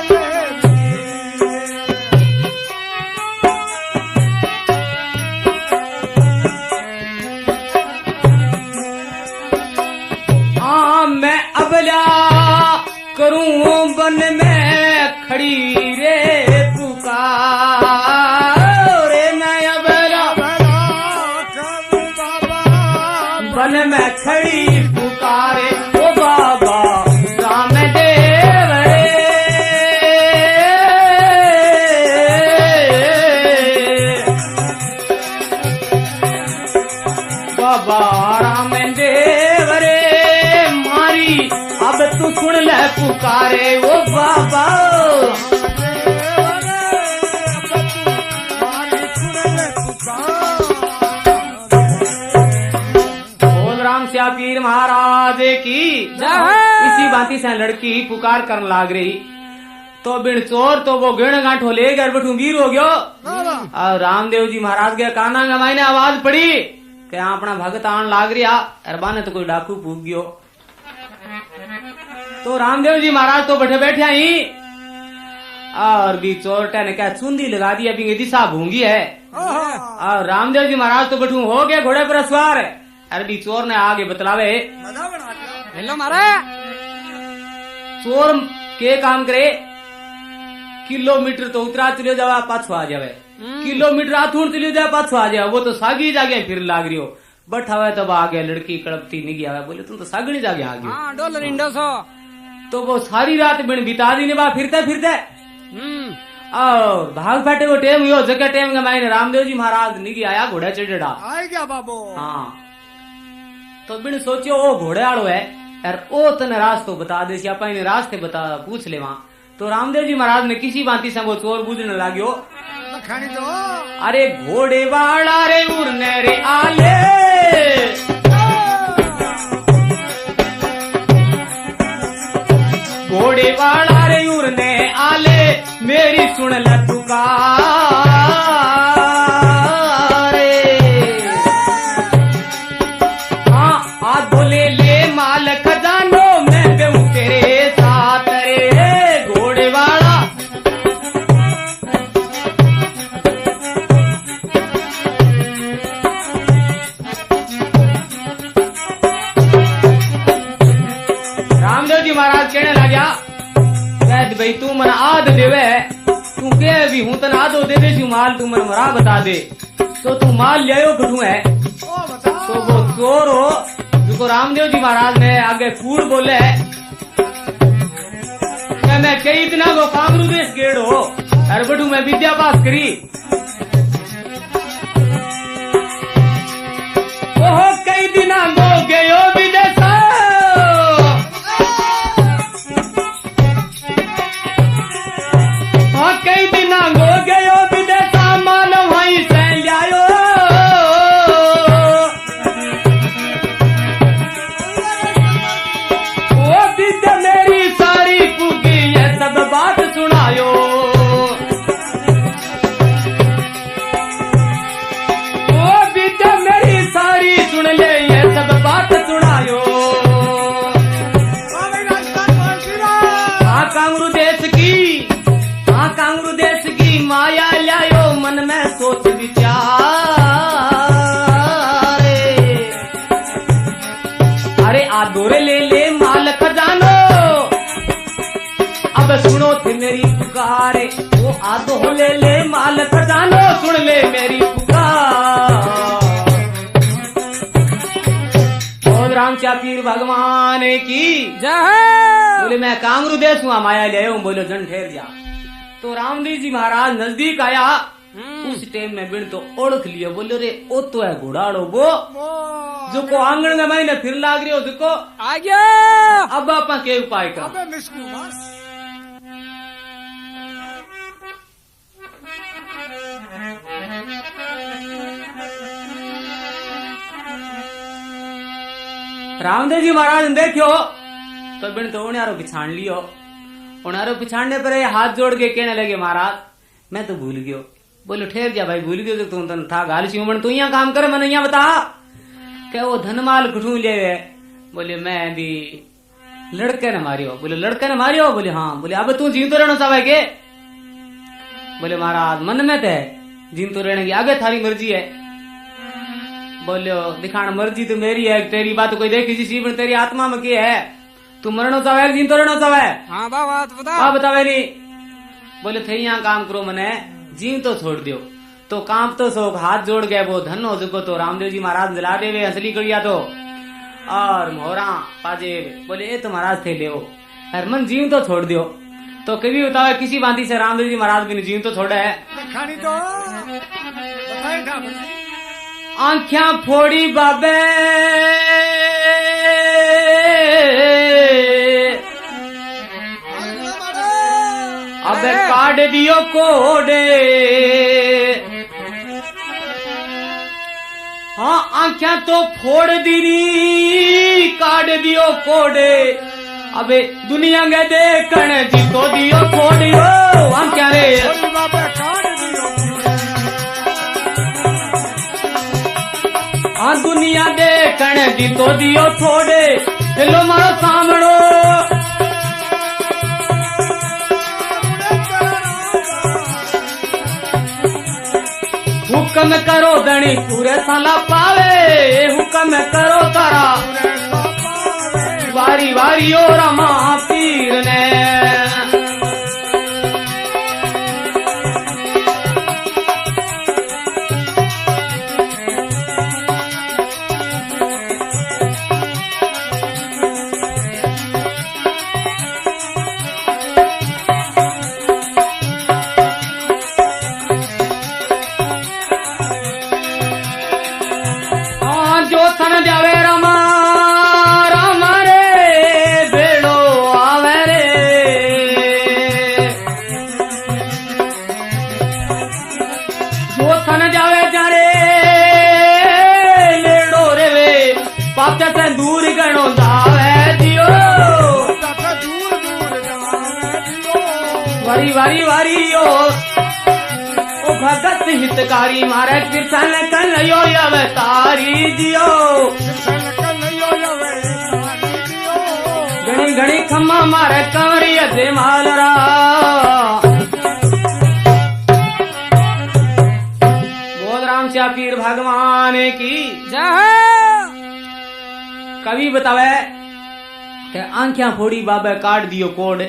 मैं अबला करूं बन में खड़ी रे पुकार रे मैं अबला बन में खड़ी पुकारे ओ बाबा राम देव रे बाबा राम देव रे मारी अब तू सुन ले पुकारे ओ बाबा बोल राम श्या पीर महाराज की इसी बाती से लड़की पुकार करने लाग रही तो बिन चोर तो वो गिण गांठो ले गए बठू वीर हो गयो और रामदेव जी महाराज के काना का मायने आवाज पड़ी कि अपना भगत आन लाग रहा अरबा ने तो कोई डाकू फूक गयो। तो रामदेव जी महाराज तो बैठे बैठे ही और भी चोरटा ने क्या चुंदी लगा दी अभी दिशा भूंगी है और रामदेव जी महाराज तो बैठू हो गए घोड़े पर सवार अरबी चोर ने आगे बतलावे मजा बना दिया हेलो मारे चोर के काम करे किलोमीटर तो उतरा चले जावा पाछो आ जावे किलोमीटर आथून चले जाए पाछो आ जावे वो तो सागी जागे फिर लाग रही हो बैठा तब आगे लड़की कड़पती निगी आवे बोले तुम तो सागणी जागे आ गई हाँ डॉलर इंडो सो तो वो सारी रात बिन बिता दी ने बा फिरते फिरते और भाग फाटे वो टेम यो जगह टेम के मायने रामदेव जी महाराज निगी आया घोड़ा चढ़ेड़ा आए क्या बाबू हाँ तो बिन सोचियो ओ घोड़े आड़ो है यार ओ तने रास्तो बता दे सियापा ने रास्ते बता पूछ ले वहां तो रामदेव जी महाराज ने किसी बाती से वो चोर बूझने लाग्यो खानी तो अरे घोड़े वाला रे उड़ने रे आले घोड़े वाला रे उड़ने आले मेरी सुन ल पुकार हाँ आ बोले ले माल खजानो मैं बेहूं तेरे साथ रे घोड़े वाला रामदेव जी महाराज कहने लगा कहते भाई तू मन आध देवे तू के भी हूं तन आधो दे दे माल तू मन मरा बता दे तो तू माल ले आयो कठू है ओ बता तो वो चोर हो जिसको रामदेव जी महाराज ने आगे कूड़ बोले मैं कई दिना को कामरू देश गेड़ हो अरे बटू मैं विद्या पास करी ओहो कई दिना गो गयो विदेश हाँ कई दिना गो गयो विदेश माल वहीं से लियायो ओ विद्या मेरी सारी पुगी ये सब बात सुनायो ओ विद्या मेरी सारी सुन ले ये सब बात सुनायो हाँ कांगरू देश की माया लायो मन में सोच विचार अरे आदोरे ले ले माल खजानो अब सुनो थे मेरी पुकार वो आदो ले ले माल खजानो सुन ले मेरी पुकार और राम पीर भगवान की जय बोले मैं कांगरू देश हुआ माया ले हूँ बोलो जन ठहर जा तो रामदेव जी महाराज नजदीक आया उस टाइम में बिन तो ओळख लियो बोलो रे ओ तो है घोड़ाड़ो वो जो को आंगन में मायने फिर लाग रही हो जो को आ गया अब आपा के उपाय का अबे मिस्कू बस रामदेव जी महाराज ने देखियो तो बिन तो उन्यारो पिछाड़ लियो उन्यारो पिछाड़ने पर हाथ जोड़ के कहने लगे महाराज मैं तो भूल गयो बोलो ठहर जा भाई भूल गयो तो तुम तन था गाल सी तू यहाँ काम करे मैंने यहाँ बता क्या वो धनमाल कुठू ले बोले मैं भी लड़के ने मारियो बोले लड़के ने मारियो बोले हाँ बोले अब तू जीव तो रहना चाहे के बोले महाराज मन में थे जीव तो रहने की आगे थारी मर्जी है बोलो दिखाना मर्जी तो मेरी है तेरी बात कोई देखी जी सीवन तेरी आत्मा में की है तू मरणो चाहे जीन तो रहना चाहे हाँ बाबा तो बता बतावे नहीं बोले थे यहाँ काम करो मने जीव तो छोड़ दियो तो काम तो सो हाथ जोड़ गए वो धन हो सको तो रामदेव जी महाराज दिला देवे असली करिया तो और मोहरा पाजे बोले ये तो महाराज थे ले हरमन जीव तो छोड़ दियो तो कभी बताओ किसी बाती से रामदेव जी महाराज भी जीव तो छोड़ा है खानी तो बताए था आंखियां फोड़ी बाबे अबे काट दियो कोडे हाँ आंखियां तो फोड़ दी काट दियो कोडे अबे दुनिया के देखण जी तो दियो कोडियो आंखियां रे हाँ दुनिया देखण जी तो दियो थोड़े हेलो मारो सामणो हुक्म करो धनी पूरे साला पावे, हुक्म करो तारा वारी वारी ओ रमा पीर ने। जो सन जावे रमा राम रे बेड़ो आवे रे, जो सन जावे जारे लेड़ो रे वे पाप से दूर गणो जावे दियो, वारी वारी वारी ओ भगत हितकारी मारे कृष्ण कन्हैयो अवतारी दियो, घणी घणी खम्मा मारे कंवरी दे मालरा। बोल राम श्या पीर भगवान की जय। कवि बतावे कि आंखियां फोड़ी बाबे काट दियो कोड,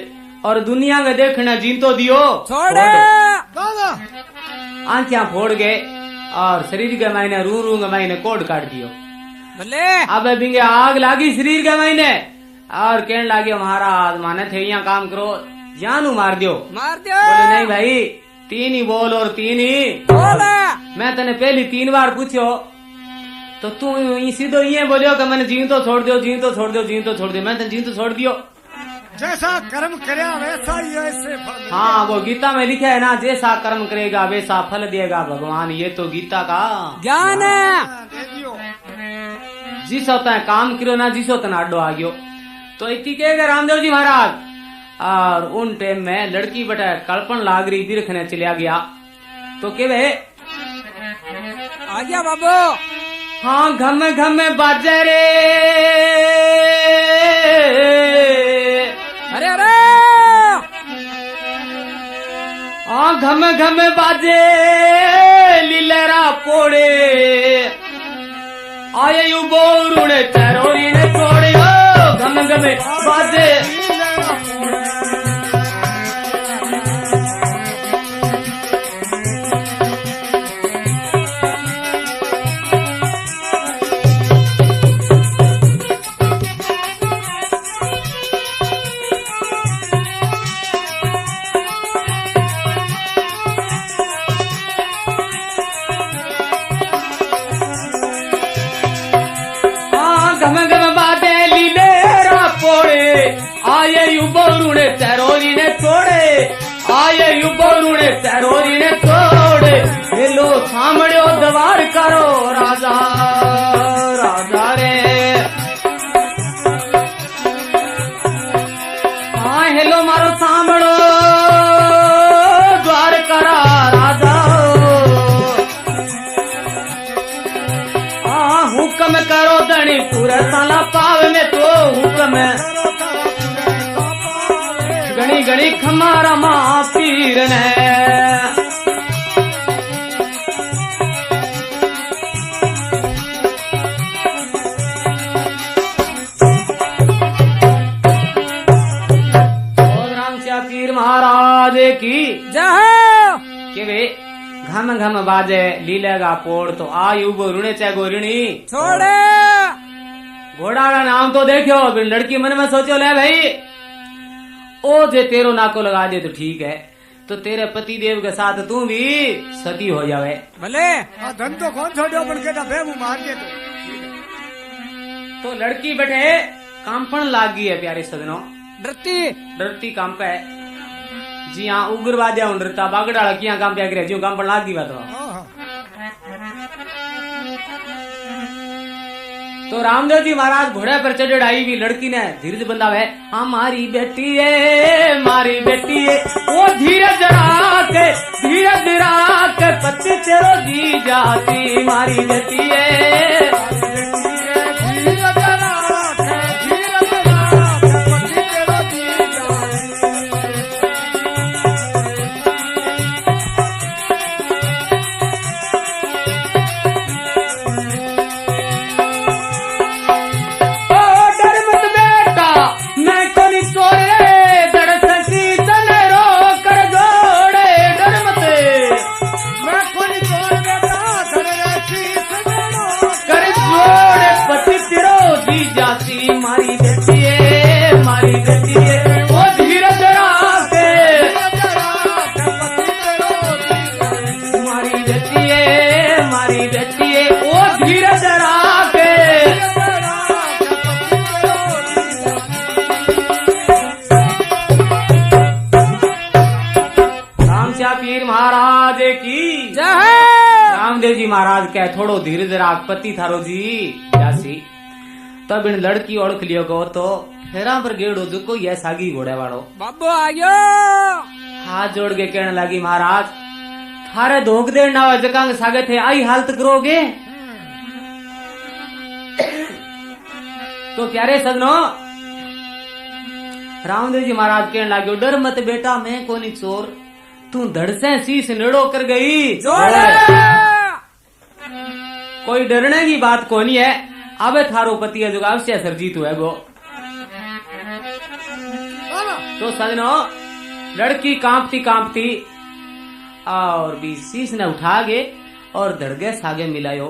और दुनिया में देखना जीतो दियो छोड़। आंखियां फोड़ गए और शरीर के मायने रू रू के मायने कोड काट दियो। भले अब बिंगे आग लागी शरीर के मायने और कहने लागे महाराज माने थे यहाँ काम करो जानू मार दियो। मार दो। बोले नहीं भाई तीन ही बोल और तीन ही बोल। मैं तने पहली 3 बार पूछो तो तू सीधो ये बोलियो कि मैंने जीव तो छोड़ दियो, जीव तो छोड़ दियो, जीव तो छोड़ दियो। मैं तने जीव तो छोड़ दियो। जैसा कर्म करे वैसा ही ऐसे फल। हाँ वो गीता में लिखा है ना, जैसा कर्म करेगा वैसा फल देगा भगवान। ये तो गीता का ज्ञान है। दे दियो। जिस होता है काम करो ना, जिस होता अड्डो आ गयो। तो इतनी कहेगा रामदेव जी महाराज। और उन टाइम में लड़की बटे कल्पन लाग रही भी रखने चलिया गया तो के वे आ गया बाबू। हाँ घम घम बाजे रे, अरे अरे हाँ घम घम बाजे लीलरा पोड़े आये यू बोरुणे चरोरी ने छोड़े। घम घम बाजे बोरुणे चरोरी ने छोड़े, आये यू बोरुणे चरोरी ने छोड़े। हेलो सामड़ो दवार करो राजा राजा रे। हाँ हेलो मारो सामड़ो द्वार करा राजा। हाँ हुक्म करो धनी पूरा साला पाव में तो हुक्म गणी गणी खमारा माँ पीर ने। राम श्या पीर महाराज की जय। के वे घम घम बाजे लीलेगा पोड़ तो आयु रुणे चे गोरिणी छोड़े। घोड़ा का नाम तो देखो। लड़की मन में सोचो ले भाई ओ जे तेरो नाको लगा दे तो ठीक है, तो तेरे पति देव के साथ तू भी सती हो जावे। भले धन तो कौन छोड़ो बन के बेमू मार के तो लड़की बैठे कांपन लाग गई है प्यारे सदनों। डरती कांप है जी। हाँ उग्रवाद डरता बागड़ा किया काम प्या करे जो कांपन लाग गई बात। तो रामदेव जी महाराज घोड़े पर चढ़ाई भी लड़की ने धीरज बंधावे। हमारी बेटी है मारी बेटी है वो धीरज राख पति तेरो जी जाती मारी बेटी है। कह थोड़ो धीरे राख पति थारो जी जासी। तब इन लड़की ओळख लियो गो तो फेरा पर गेड़ो जो ये सागी घोड़े वालो बाबू आ गयो। हाथ जोड़ के कहने लगी महाराज थारे धोख दे ना जकांग सागे थे आई हालत करोगे। तो प्यारे सजनो रामदेव जी महाराज कहने लगे डर मत बेटा मैं कोनी चोर तू धड़ से शीश नेड़ो कर गई। कोई डरने की बात कोनी है अबे थारो पति है जो अवश्य सरजीत हुए गो। तो सजनो लड़की कांपती कांपती और भी शीश ने उठा गे और धड़गे सागे मिलायो।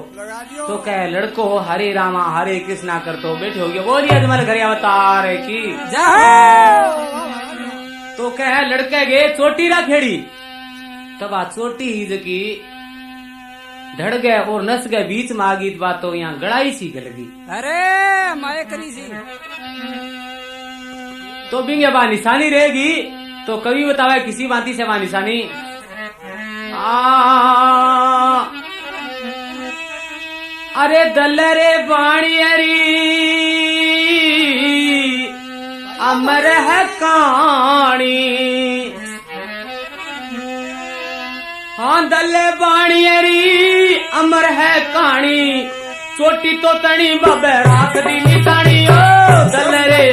तो कह लड़को हरे रामा हरे कृष्णा कर तो बैठे हो गए बोलिए तुम्हारे घर अवतार की तो कह लड़के गे चोटी रा खेड़ी तब आ चोटी ही जकी धड़ गए और नस गए बीच में आ गई बात तो यहाँ गड़ाई सी गलगी। अरे माया करी सी तो बिंगे बा निशानी रहेगी। तो कवि बतावे किसी बाती से बा निशानी अरे दलरे बाणी अरी अमर है कहानी। हाँ दल्ले बाणी अरी अमर है कहानी चोटी तो तनी बाबे राख दी निशानी ओ दलरे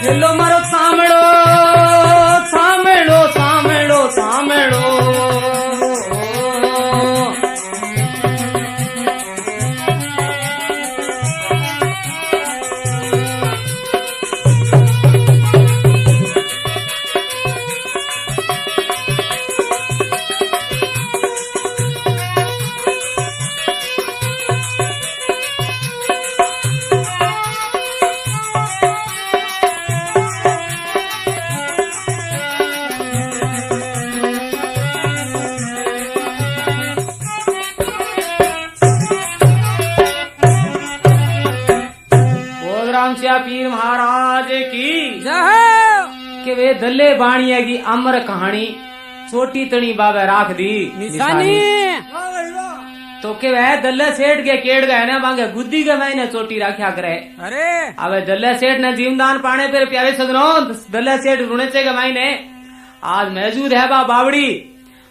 हेलो मारो सामड़ो सामड़ो सामड़ो सामड़ो पीर महाराज की के वे दल्ले बाणिया की अमर कहानी छोटी तनी बाबे राख दी निशानी। तो के वह दल्ले सेठ के केड़ गए ना बांगे गुद्दी के मैंने चोटी रखा करे। अरे अब दल्ले सेठ ने जीवदान पाने पर प्यारे सजनो दल्ले सेठ रुणेचे के मैंने आज मौजूद है बा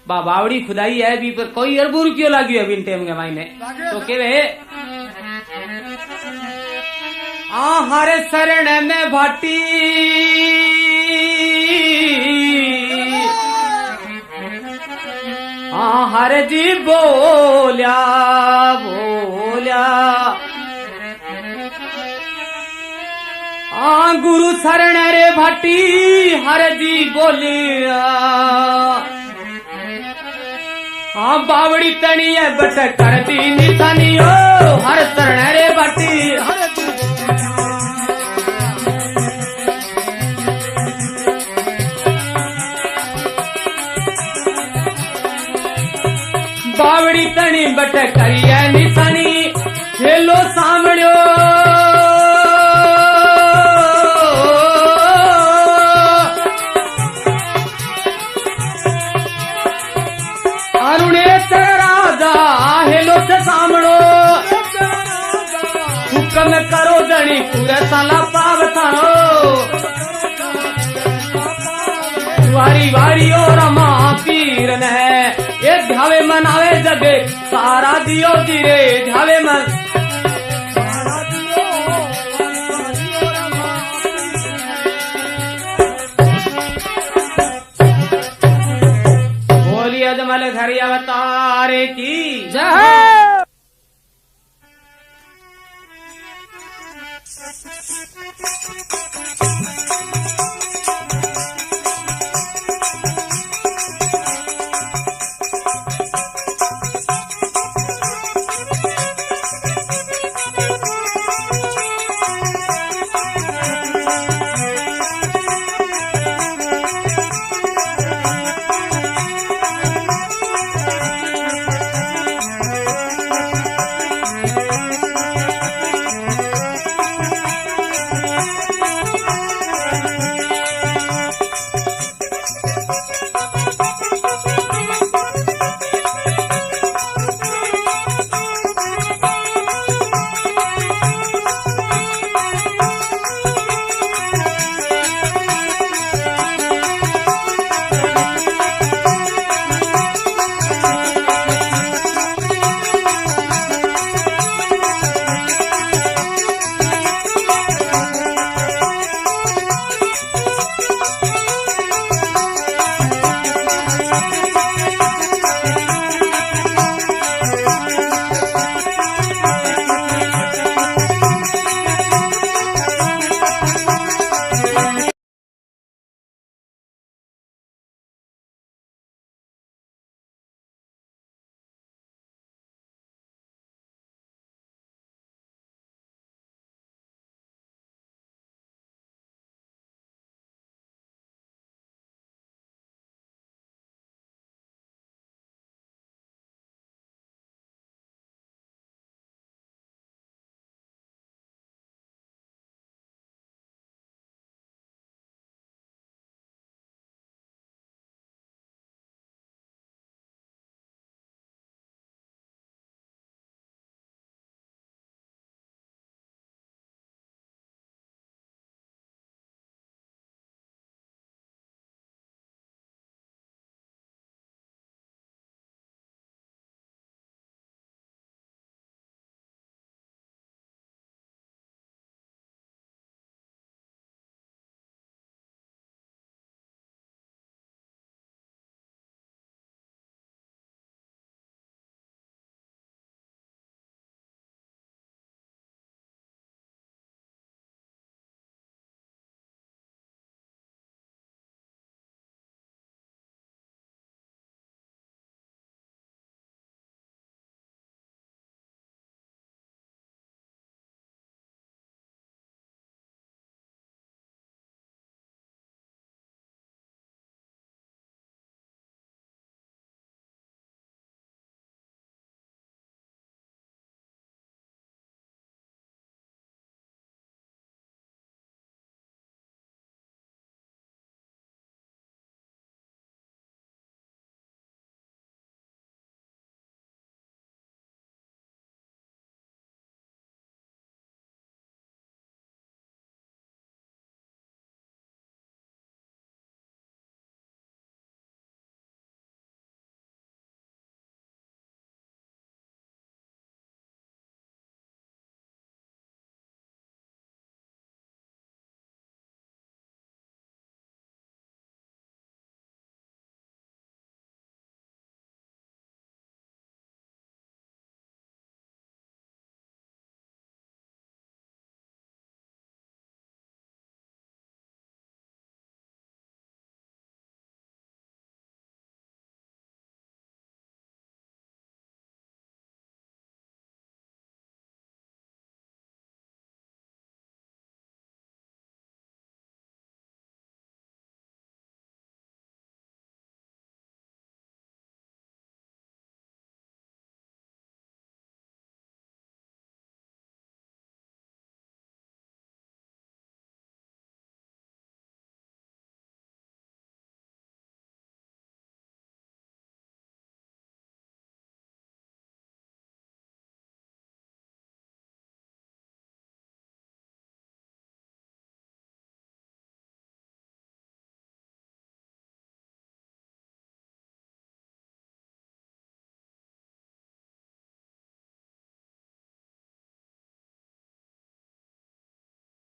बावड़ी खुदाई है भी पर कोई अरबू रुपयो लगी है बिन टेम के मैंने। तो के वे हर शरण में भाटी हर जी बोल्या बोल्या गुरु शरण रे भाटी हर जी बोलिया बावड़ी तनी है बट कर दी निशानी ओ हर शरण रे भाटी बावड़ी तनी बट करिए निशानी हेलो सामड़ो अरुणेश्वर राजा हेलो से सामड़ो हुक्म करो जनी पूरे साला पाव थारो वारी वारी और रमा पीर ने ये ध्यावे मनावे जगे सारा दियो गिरे ध्यावे मन बोलिए अजमल घर अवतार की जय।